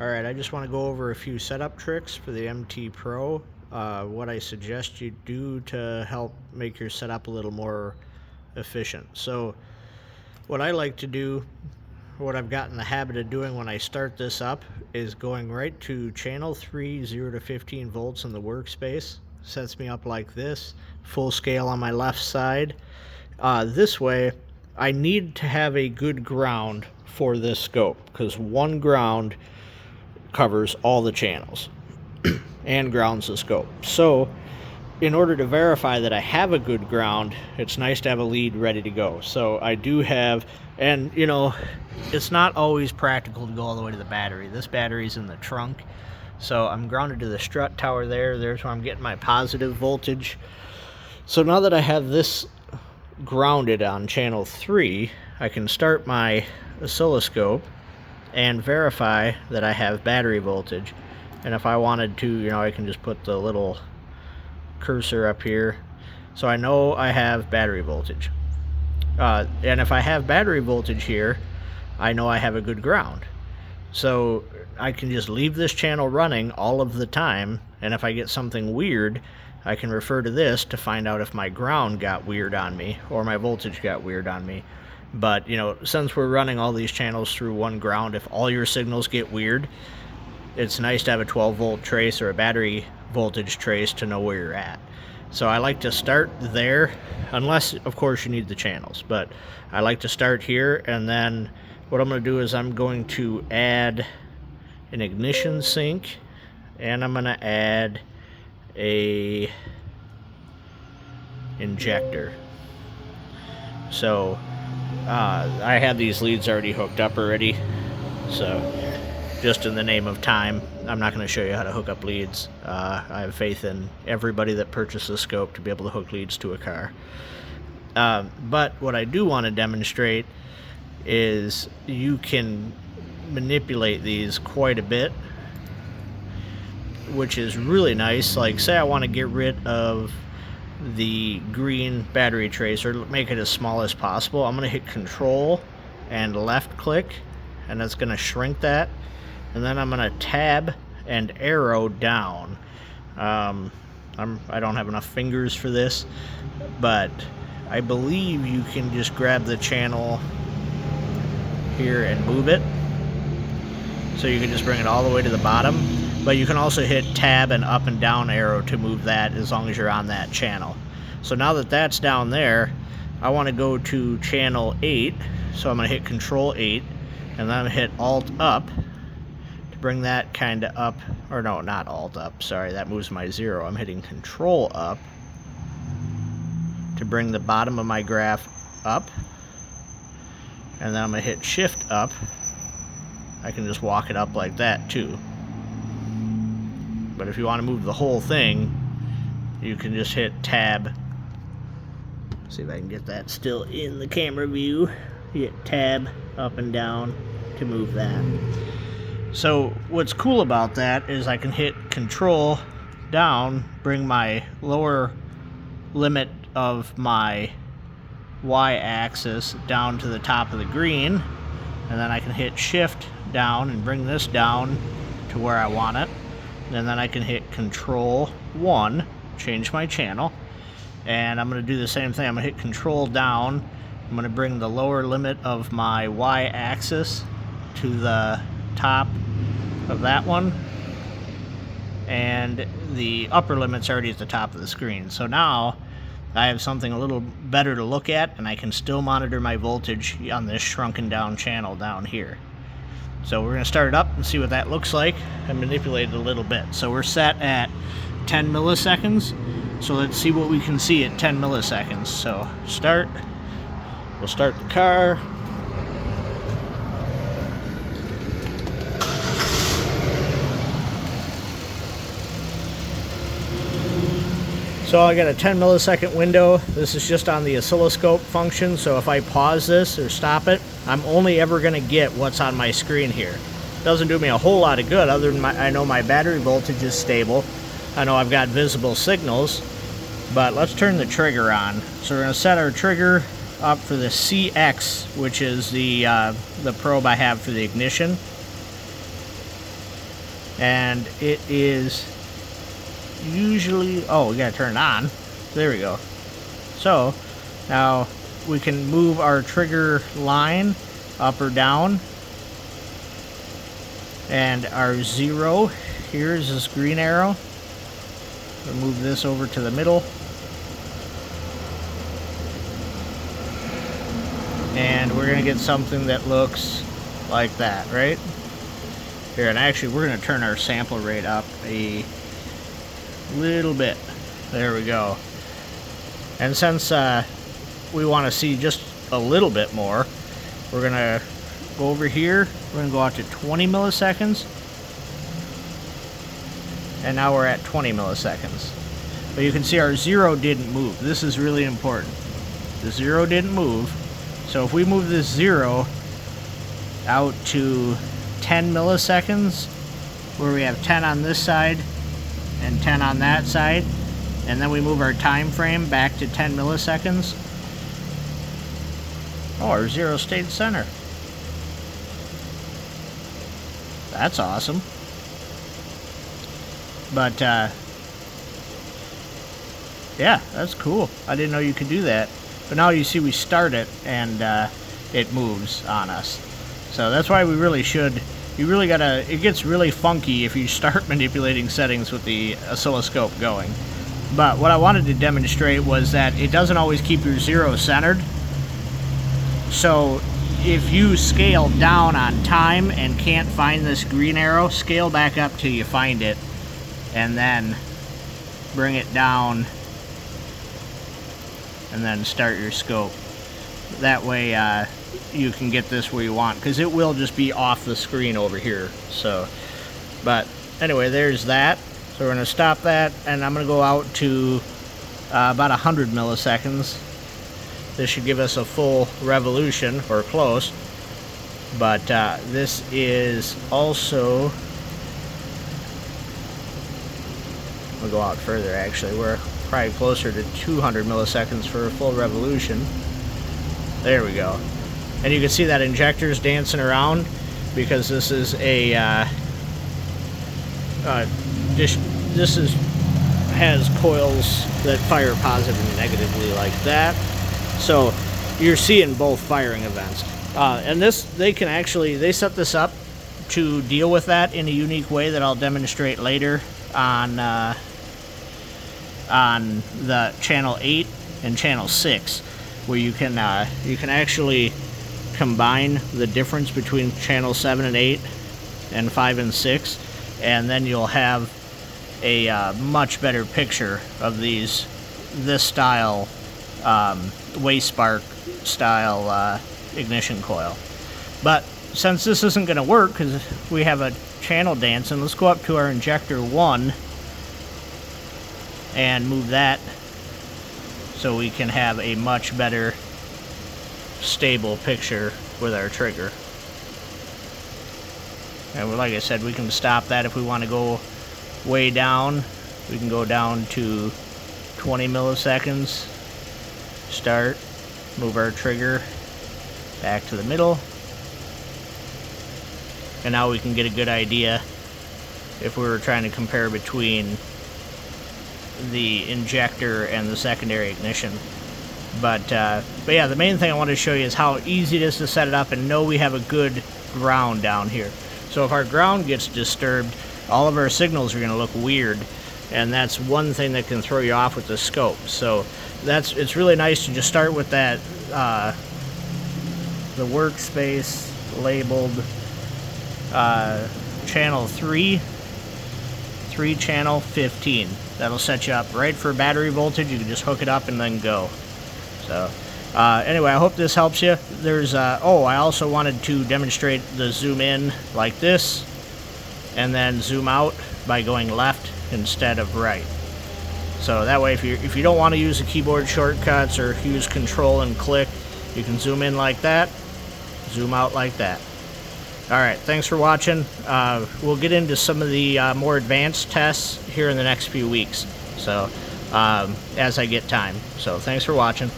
Alright, I just want to go over a few setup tricks for the MT Pro. What I suggest you do to help make your setup a little more efficient. So what I like to do, what I've gotten the habit of doing when I start this up, is going right to channel 3, 0 to 15 volts in the workspace. Sets me up like this, full scale on my left side. This way, I need to have a good ground for this scope, because one ground covers all the channels and grounds the scope. So in order to verify that I have a good ground, it's nice to have a lead ready to go. So I do have, and you know, it's not always practical to go all the way to the battery. This battery's in the trunk, so I'm grounded to the strut tower there. There's where I'm getting my positive voltage. So now that I have this grounded on channel 3, I can start my oscilloscope and verify that I have battery voltage. And if I wanted to, you know, I can just put the little cursor up here, so I know I have battery voltage. And if I have battery voltage here, I know I have a good ground. So I can just leave this channel running all of the time, and if I get something weird, I can refer to this to find out if my ground got weird on me or my voltage got weird on me. But, you know, since we're running all these channels through one ground, if all your signals get weird, it's nice to have a 12-volt trace or a battery voltage trace to know where you're at. So I like to start there, unless, of course, you need the channels. But I like to start here, and then what I'm going to do is I'm going to add an ignition sync, and I'm going to add a injector. So I have these leads already hooked up already, so just in the name of time, I'm not going to show you how to hook up leads. I have faith in everybody that purchases a scope to be able to hook leads to a car. But what I do want to demonstrate is you can manipulate these quite a bit, which is really nice. Like, say I want to get rid of the green battery trace, or make it as small as possible. I'm going to hit Control and left click, and that's going to shrink that. And then I'm going to tab and arrow down. I don't have enough fingers for this, but I believe you can just grab the channel here and move it. So you can just bring it all the way to the bottom. But you can also hit tab and up and down arrow to move that, as long as you're on that channel. So now that that's down there, I want to go to channel 8. So I'm going to hit Control 8, and then I'm going to hit Alt up to bring that kind of up. Or no, not Alt up, sorry, that moves my 0. I'm hitting Control up to bring the bottom of my graph up. And then I'm going to hit Shift up. I can just walk it up like that too. But if you want to move the whole thing, you can just hit tab. See if I can get that still in the camera view. Hit tab up and down to move that. So what's cool about that is I can hit Control down, bring my lower limit of my y-axis down to the top of the green, and then I can hit Shift down and bring this down to where I want it. And then I can hit Control 1, change my channel, and I'm going to do the same thing. I'm going to hit Control down. I'm going to bring the lower limit of my y-axis to the top of that one, and the upper limit's already at the top of the screen. So now I have something a little better to look at, and I can still monitor my voltage on this shrunken down channel down here. So we're going to start it up and see what that looks like and manipulate it a little bit. So we're set at 10 milliseconds. So let's see what we can see at 10 milliseconds. So start. We'll start the car. So I got a 10 millisecond window. This is just on the oscilloscope function, so if I pause this or stop it, I'm only ever going to get what's on my screen here. Doesn't do me a whole lot of good, other than I know my battery voltage is stable. I know I've got visible signals, but let's turn the trigger on. So we're going to set our trigger up for the CX, which is the probe I have for the ignition. and it is usually, oh, we gotta turn it on. There we go. So now we can move our trigger line up or down, and our 0 here is this green arrow. We'll move this over to the middle, and we're gonna get something that looks like that, right? Here, and actually we're gonna turn our sample rate up a little bit. There we go. And since we want to see just a little bit more, we're gonna go over here. We're gonna go out to 20 milliseconds, and now we're at 20 milliseconds. But you can see our 0 didn't move. This is really important. The 0 didn't move. So if we move this 0 out to 10 milliseconds, where we have 10 on this side and 10 on that side, and then we move our time frame back to 10 milliseconds, oh, our 0 stayed center. That's awesome. But yeah, that's cool. I didn't know you could do that. But now you see we start it, and it moves on us. So that's why we really should, you really gotta, it gets really funky if you start manipulating settings with the oscilloscope going. But what I wanted to demonstrate was that it doesn't always keep your 0 centered. So if you scale down on time and can't find this green arrow, scale back up till you find it, and then bring it down, and then start your scope. That way you can get this where you want, because it will just be off the screen over here. So, but anyway, there's that. So we're going to stop that, and I'm going to go out to about 100 milliseconds. This should give us a full revolution, or close. But this is also, we'll go out further actually. We're probably closer to 200 milliseconds for a full revolution. There we go. And you can see that injector's dancing around because this is a has coils that fire positively and negatively like that. So you're seeing both firing events. And this, they set this up to deal with that in a unique way that I'll demonstrate later on the channel 8 and channel 6, where you can actually combine the difference between channel 7 and 8 and 5 and 6, and then you'll have a much better picture of this style waste spark style ignition coil. But since this isn't going to work because we have a channel dancing, let's go up to our injector 1 and move that so we can have a much better stable picture with our trigger. And like I said, we can stop that if we want to go way down. We can go down to 20 milliseconds, start, move our trigger back to the middle, and now we can get a good idea if we were trying to compare between the injector and the secondary ignition. But yeah, the main thing I wanted to show you is how easy it is to set it up and know we have a good ground down here. So if our ground gets disturbed, all of our signals are going to look weird, and that's one thing that can throw you off with the scope. So it's really nice to just start with that the workspace labeled channel 3 channel 15. That'll set you up right for battery voltage. You can just hook it up and then go. So anyway, I hope this helps you. There's oh, I also wanted to demonstrate the zoom in like this, and then zoom out by going left instead of right. So that way, if you don't want to use the keyboard shortcuts or use control and click, you can zoom in like that, zoom out like that. Alright, thanks for watching. We'll get into some of the more advanced tests here in the next few weeks, so as I get time. So thanks for watching.